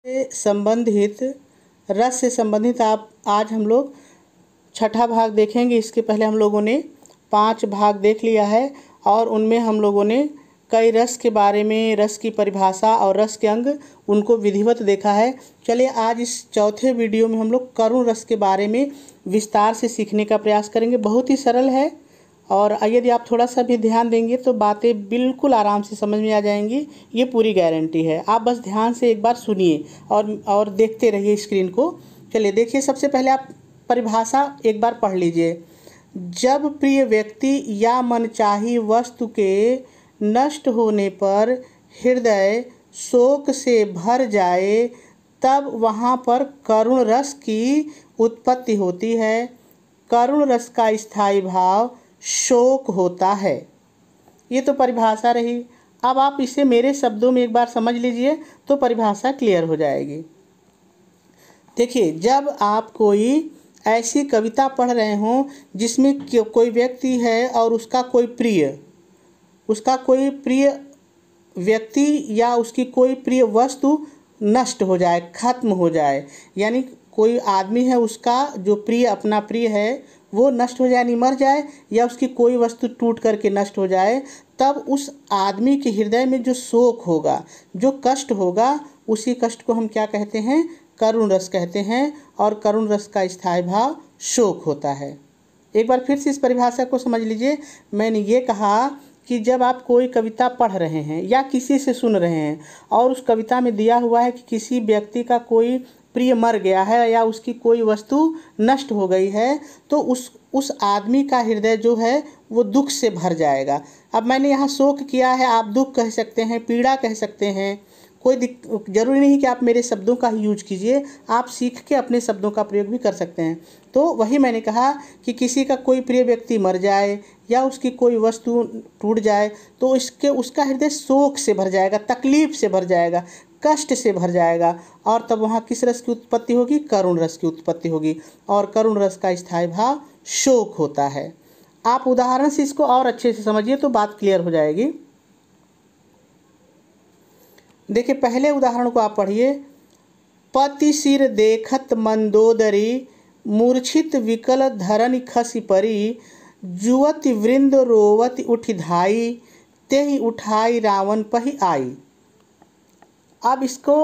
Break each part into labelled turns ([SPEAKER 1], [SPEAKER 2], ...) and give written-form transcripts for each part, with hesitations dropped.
[SPEAKER 1] संबंधित रस से संबंधित आज हम लोग छठा भाग देखेंगे। इसके पहले हम लोगों ने 5 भाग देख लिया है और उनमें हम लोगों ने कई रस के बारे में, रस की परिभाषा और रस के अंग उनको विधिवत देखा है। चलिए आज इस चौथे वीडियो में हम लोग करुण रस के बारे में विस्तार से सीखने का प्रयास करेंगे। बहुत ही सरल है और यदि आप थोड़ा सा भी ध्यान देंगे तो बातें बिल्कुल आराम से समझ में आ जाएंगी, ये पूरी गारंटी है। आप बस ध्यान से एक बार सुनिए और देखते रहिए स्क्रीन को। चलिए देखिए, सबसे पहले आप परिभाषा एक बार पढ़ लीजिए। जब प्रिय व्यक्ति या मनचाही वस्तु के नष्ट होने पर हृदय शोक से भर जाए तब वहाँ पर करुण रस की उत्पत्ति होती है। करुण रस का स्थायी भाव शोक होता है। ये तो परिभाषा रही। अब आप इसे मेरे शब्दों में एक बार समझ लीजिए तो परिभाषा क्लियर हो जाएगी। देखिए, जब आप कोई ऐसी कविता पढ़ रहे हों जिसमें कोई व्यक्ति है और उसका कोई प्रिय व्यक्ति या उसकी कोई प्रिय वस्तु नष्ट हो जाए, खत्म हो जाए, यानी कोई आदमी है उसका जो अपना प्रिय है वो नष्ट हो जाए, यानी मर जाए, या उसकी कोई वस्तु टूट करके नष्ट हो जाए, तब उस आदमी के हृदय में जो शोक होगा, जो कष्ट होगा, उसी कष्ट को हम क्या कहते हैं? करुण रस कहते हैं। और करुण रस का स्थायी भाव शोक होता है। एक बार फिर से इस परिभाषा को समझ लीजिए। मैंने ये कहा कि जब आप कोई कविता पढ़ रहे हैं या किसी से सुन रहे हैं और उस कविता में दिया हुआ है कि किसी व्यक्ति का कोई प्रिय मर गया है या उसकी कोई वस्तु नष्ट हो गई है, तो उस आदमी का हृदय जो है वो दुख से भर जाएगा। अब मैंने यहाँ शोक किया है, आप दुख कह सकते हैं, पीड़ा कह सकते हैं, कोई जरूरी नहीं कि आप मेरे शब्दों का ही यूज कीजिए, आप सीख के अपने शब्दों का प्रयोग भी कर सकते हैं। तो वही मैंने कहा कि किसी का कोई प्रिय व्यक्ति मर जाए या उसकी कोई वस्तु टूट जाए तो उसका हृदय शोक से भर जाएगा, तकलीफ से भर जाएगा, कष्ट से भर जाएगा, और तब वहाँ किस रस की उत्पत्ति होगी? करुण रस की उत्पत्ति होगी। और करुण रस का स्थायी भाव शोक होता है। आप उदाहरण से इसको और अच्छे से समझिए तो बात क्लियर हो जाएगी। देखिए, पहले उदाहरण को आप पढ़िए। पति सिर देखत मंदोदरी, मूर्छित विकल धरन खसी परी, जुवति वृंद रोवति उठि धाई, तेहि उठाई रावण पहि आई। अब इसको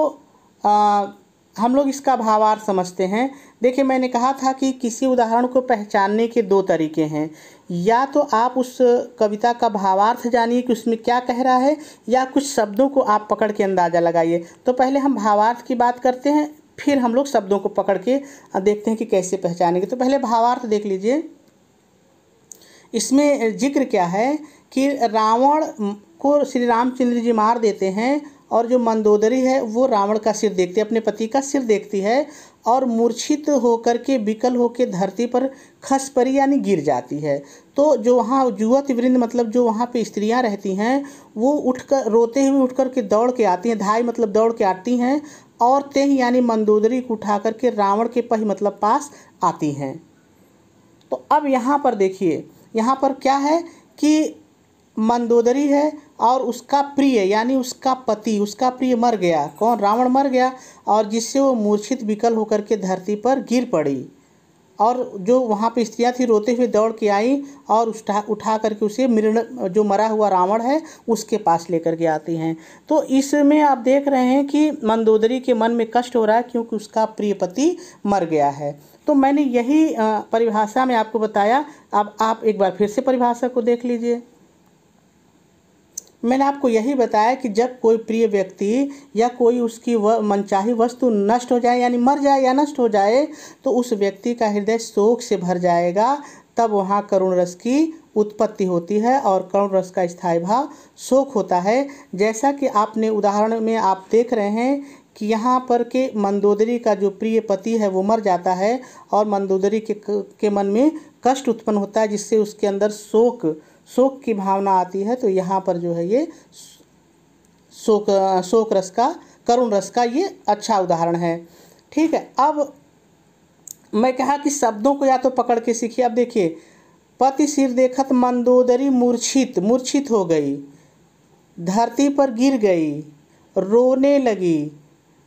[SPEAKER 1] हम लोग इसका भावार्थ समझते हैं। देखिए, मैंने कहा था कि किसी उदाहरण को पहचानने के 2 तरीके हैं। या तो आप उस कविता का भावार्थ जानिए कि उसमें क्या कह रहा है, या कुछ शब्दों को आप पकड़ के अंदाज़ा लगाइए। तो पहले हम भावार्थ की बात करते हैं, फिर हम लोग शब्दों को पकड़ के देखते हैं कि कैसे पहचानेंगे। तो पहले भावार्थ देख लीजिए। इसमें जिक्र क्या है कि रावण को श्री रामचंद्र जी मार देते हैं और जो मंदोदरी है वो रावण का सिर देखती है, अपने पति का सिर देखती है और मूर्छित होकर के, विकल होकर धरती पर खस पड़ी, यानी गिर जाती है। तो जो वहाँ युवती वृंद मतलब जो वहाँ पे स्त्रियाँ रहती हैं वो उठकर रोते हुए उठकर के दौड़ के आती हैं, धाई मतलब दौड़ के आती हैं, और तेह यानी मंदोदरी को उठा करके रावण के पहि मतलब पास आती हैं। तो अब यहाँ पर देखिए, यहाँ पर क्या है कि मंदोदरी है और उसका प्रिय यानी उसका पति, उसका प्रिय मर गया। कौन? रावण मर गया, और जिससे वो मूर्छित विकल होकर के धरती पर गिर पड़ी, और जो वहाँ पे स्त्रियाँ थी रोते हुए दौड़ के आई और उठा करके उसे जो मरा हुआ रावण है उसके पास लेकर के आती हैं। तो इसमें आप देख रहे हैं कि मंदोदरी के मन में कष्ट हो रहा है क्योंकि उसका प्रिय पति मर गया है। तो मैंने यही परिभाषा में आपको बताया। अब आप एक बार फिर से परिभाषा को देख लीजिए। मैंने आपको यही बताया कि जब कोई प्रिय व्यक्ति या कोई उसकी मनचाही वस्तु नष्ट हो जाए, यानी मर जाए या नष्ट हो जाए, तो उस व्यक्ति का हृदय शोक से भर जाएगा, तब वहाँ करुण रस की उत्पत्ति होती है। और करुण रस का स्थायी भाव शोक होता है। जैसा कि आपने उदाहरण में आप देख रहे हैं कि यहाँ पर के मंदोदरी का जो प्रिय पति है वो मर जाता है और मंदोदरी के मन में कष्ट उत्पन्न होता है, जिससे उसके अंदर शोक की भावना आती है। तो यहाँ पर जो है ये शोक रस का, करुण रस का ये अच्छा उदाहरण है। ठीक है, अब मैं कहा कि शब्दों को या तो पकड़ के सीखिए। अब देखिए, पति सिर देखत मंदोदरी मूर्छित हो गई, धरती पर गिर गई, रोने लगी।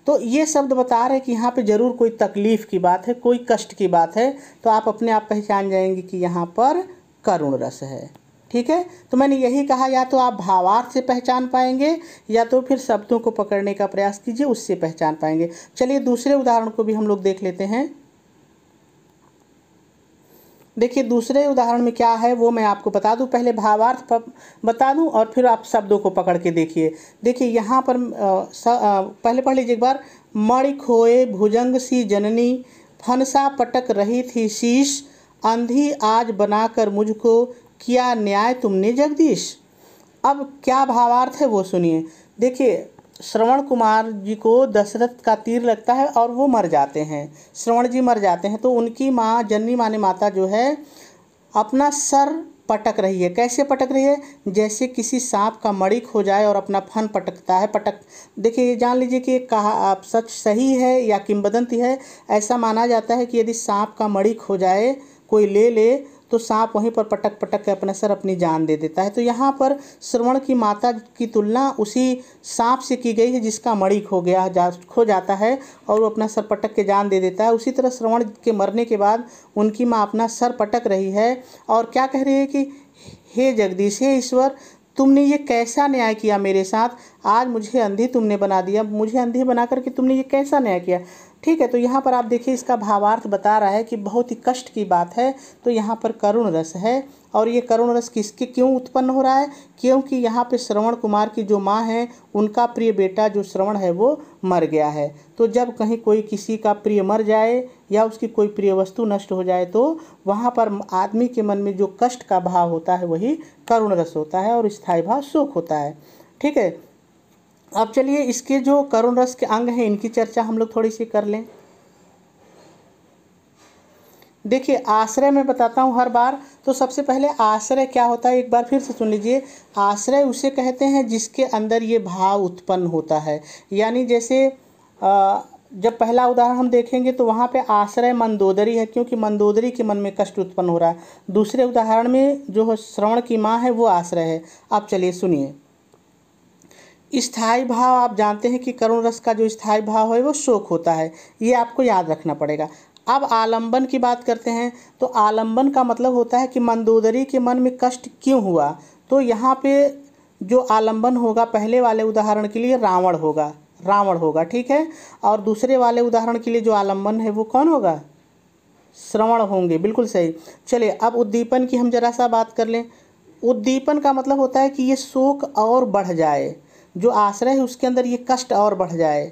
[SPEAKER 1] तो ये शब्द बता रहे हैं कि यहाँ पे ज़रूर कोई तकलीफ़ की बात है, कोई कष्ट की बात है, तो आप अपने आप पहचान जाएंगे कि यहाँ पर करुण रस है। ठीक है, तो मैंने यही कहा, या तो आप भावार्थ से पहचान पाएंगे या तो फिर शब्दों को पकड़ने का प्रयास कीजिए, उससे पहचान पाएंगे। चलिए दूसरे उदाहरण को भी हम लोग देख लेते हैं। देखिए दूसरे उदाहरण में क्या है वो मैं आपको बता दूं, पहले भावार्थ बता दूं और फिर आप शब्दों को पकड़ के देखिए। देखिए यहाँ पर पहले पढ़ लीजिए एक बार। मणि खोए भुजंग सी जननी, फनसा पटक रही थी शीश, अंधी आज बनाकर मुझको, किया न्याय तुमने जगदीश। अब क्या भावार्थ है वो सुनिए। देखिए श्रवण कुमार जी को दशरथ का तीर लगता है और वो मर जाते हैं, श्रवण जी मर जाते हैं। तो उनकी माँ जननी माने माता जो है अपना सर पटक रही है। कैसे पटक रही है? जैसे किसी सांप का मणि खो जाए और अपना फन पटकता है। देखिए ये जान लीजिए कि कहा आप सच सही है या किंवदंती है। ऐसा माना जाता है कि यदि सांप का मणि खो जाए, कोई ले तो सांप वहीं पर पटक पटक के अपना सर अपनी जान दे देता है। तो यहाँ पर श्रवण की माता की तुलना उसी सांप से की गई है जिसका मणि खो जाता है और वो अपना सर पटक के जान दे देता है। उसी तरह श्रवण के मरने के बाद उनकी माँ अपना सर पटक रही है और क्या कह रही है कि हे जगदीश, हे ईश्वर, तुमने ये कैसा न्याय किया मेरे साथ। आज मुझे अंधी तुमने बना दिया, मुझे अंधी बना करके तुमने ये कैसा न्याय किया। ठीक है, तो यहाँ पर आप देखिए इसका भावार्थ बता रहा है कि बहुत ही कष्ट की बात है। तो यहाँ पर करुण रस है और ये करुण रस किसके क्यों उत्पन्न हो रहा है? क्योंकि यहाँ पे श्रवण कुमार की जो माँ है उनका प्रिय बेटा जो श्रवण है वो मर गया है। तो जब कहीं कोई किसी का प्रिय मर जाए या उसकी कोई प्रिय वस्तु नष्ट हो जाए तो वहाँ पर आदमी के मन में जो कष्ट का भाव होता है वही करुण रस होता है और स्थायी भाव शोक होता है। ठीक है, अब चलिए इसके जो करुण रस के अंग हैं इनकी चर्चा हम लोग थोड़ी सी कर लें। देखिए आश्रय मैं बताता हूँ हर बार। तो सबसे पहले आश्रय क्या होता है एक बार फिर से सुन लीजिए। आश्रय उसे कहते हैं जिसके अंदर ये भाव उत्पन्न होता है। यानी जैसे जब पहला उदाहरण हम देखेंगे तो वहाँ पे आश्रय मंदोदरी है, क्योंकि मंदोदरी के मन में कष्ट उत्पन्न हो रहा है। दूसरे उदाहरण में जो श्रवण की माँ है वो आश्रय है। अब चलिए सुनिए। स्थायी भाव आप जानते हैं कि करुण रस का जो स्थायी भाव है वो शोक होता है, ये आपको याद रखना पड़ेगा। अब आलंबन की बात करते हैं। तो आलंबन का मतलब होता है कि मंदोदरी के मन में कष्ट क्यों हुआ। तो यहाँ पे जो आलंबन होगा पहले वाले उदाहरण के लिए रावण होगा। ठीक है, और दूसरे वाले उदाहरण के लिए जो आलंबन है वो कौन होगा? श्रवण होंगे, बिल्कुल सही। चलिए अब उद्दीपन की हम जरा सा बात कर लें। उद्दीपन का मतलब होता है कि ये शोक और बढ़ जाए, जो आश्रय है उसके अंदर ये कष्ट और बढ़ जाए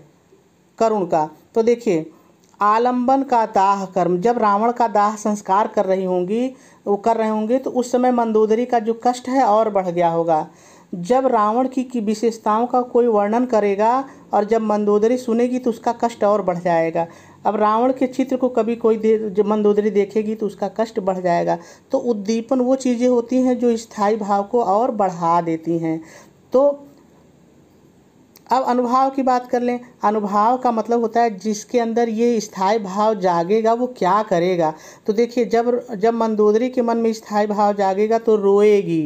[SPEAKER 1] करुण का। तो देखिए आलंबन का दाह कर्म, जब रावण का दाह संस्कार कर रहे होंगे तो उस समय मंदोदरी का जो कष्ट है और बढ़ गया होगा। जब रावण की विशेषताओं का कोई वर्णन करेगा और जब मंदोदरी सुनेगी तो उसका कष्ट और बढ़ जाएगा। अब रावण के चित्र को कभी कोई जब मंदोदरी देखेगी तो उसका कष्ट बढ़ जाएगा। तो उद्दीपन वो चीज़ें होती हैं जो स्थायी भाव को और बढ़ा देती हैं। तो अब अनुभाव की बात कर लें। अनुभाव का मतलब होता है जिसके अंदर ये स्थायी भाव जागेगा वो क्या करेगा। तो देखिए जब मंदोदरी के मन में स्थायी भाव जागेगा तो रोएगी,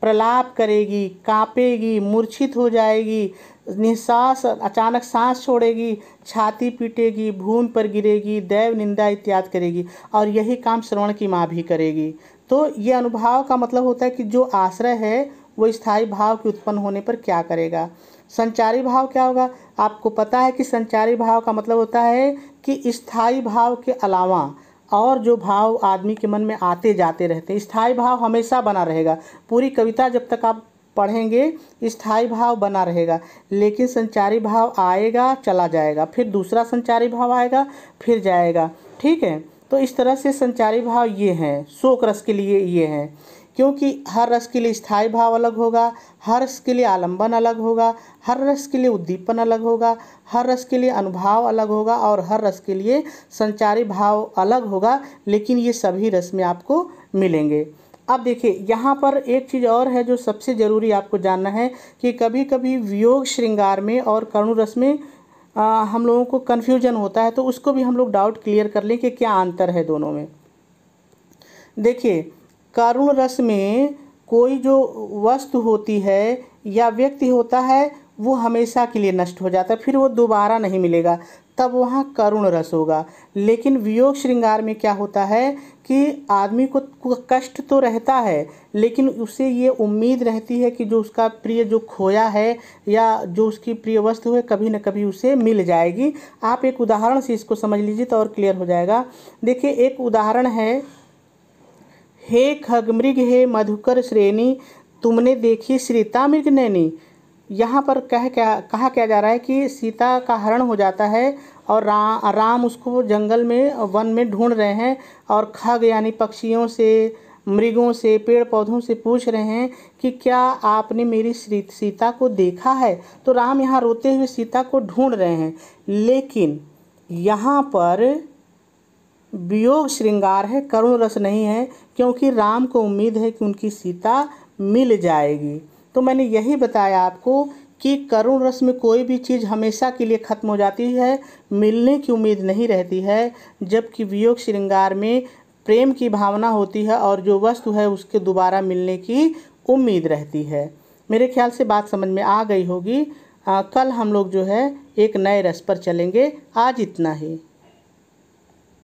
[SPEAKER 1] प्रलाप करेगी, कांपेगी, मूर्छित हो जाएगी, निश्वास अचानक सांस छोड़ेगी, छाती पीटेगी, भूमि पर गिरेगी, दैव निंदा इत्यादि करेगी। और यही काम श्रवण की माँ भी करेगी। तो ये अनुभाव का मतलब होता है कि जो आश्रय है वो स्थायी भाव के उत्पन्न होने पर क्या करेगा। संचारी भाव क्या होगा? आपको पता है कि संचारी भाव का मतलब होता है कि स्थायी भाव के अलावा और जो भाव आदमी के मन में आते जाते रहते हैं। स्थायी भाव हमेशा बना रहेगा, पूरी कविता जब तक आप पढ़ेंगे स्थायी भाव बना रहेगा, लेकिन संचारी भाव आएगा चला जाएगा, फिर दूसरा संचारी भाव आएगा फिर जाएगा। ठीक है, तो इस तरह से संचारी भाव ये हैं, शोक रस के लिए ये हैं। क्योंकि हर रस के लिए स्थायी भाव अलग होगा, हर रस के लिए आलंबन अलग होगा, हर रस के लिए उद्दीपन अलग होगा, हर रस के लिए अनुभाव अलग होगा और हर रस के लिए संचारी भाव अलग होगा, लेकिन ये सभी रस में आपको मिलेंगे। अब देखिए यहाँ पर एक चीज़ और है जो सबसे ज़रूरी आपको जानना है कि कभी कभी वियोग श्रृंगार में और करुण रस में हम लोगों को कन्फ्यूजन होता है, तो उसको भी हम लोग डाउट क्लियर कर लें कि क्या अंतर है दोनों में। देखिए करुण रस में कोई जो वस्तु होती है या व्यक्ति होता है वो हमेशा के लिए नष्ट हो जाता है, फिर वो दोबारा नहीं मिलेगा, तब वहाँ करुण रस होगा। लेकिन वियोग श्रृंगार में क्या होता है कि आदमी को कष्ट तो रहता है, लेकिन उसे ये उम्मीद रहती है कि जो उसका प्रिय जो खोया है या जो उसकी प्रिय वस्तु है कभी न कभी उसे मिल जाएगी। आप एक उदाहरण से इसको समझ लीजिए तो और क्लियर हो जाएगा। देखिए एक उदाहरण है, हे खगमृग हे मधुकर श्रेणी, तुमने देखी सीता मृग नैनी। यहाँ पर कहा क्या जा रहा है कि सीता का हरण हो जाता है और राम उसको जंगल में वन में ढूंढ रहे हैं और खग यानी पक्षियों से, मृगों से, पेड़ पौधों से पूछ रहे हैं कि क्या आपने मेरी सीता को देखा है। तो राम यहाँ रोते हुए सीता को ढूंढ रहे हैं, लेकिन यहाँ पर वियोग श्रृंगार है, करुण रस नहीं है, क्योंकि राम को उम्मीद है कि उनकी सीता मिल जाएगी। तो मैंने यही बताया आपको कि करुण रस में कोई भी चीज़ हमेशा के लिए ख़त्म हो जाती है, मिलने की उम्मीद नहीं रहती है, जबकि वियोग श्रृंगार में प्रेम की भावना होती है और जो वस्तु है उसके दोबारा मिलने की उम्मीद रहती है। मेरे ख्याल से बात समझ में आ गई होगी। कल हम लोग जो है एक नए रस पर चलेंगे। आज इतना ही।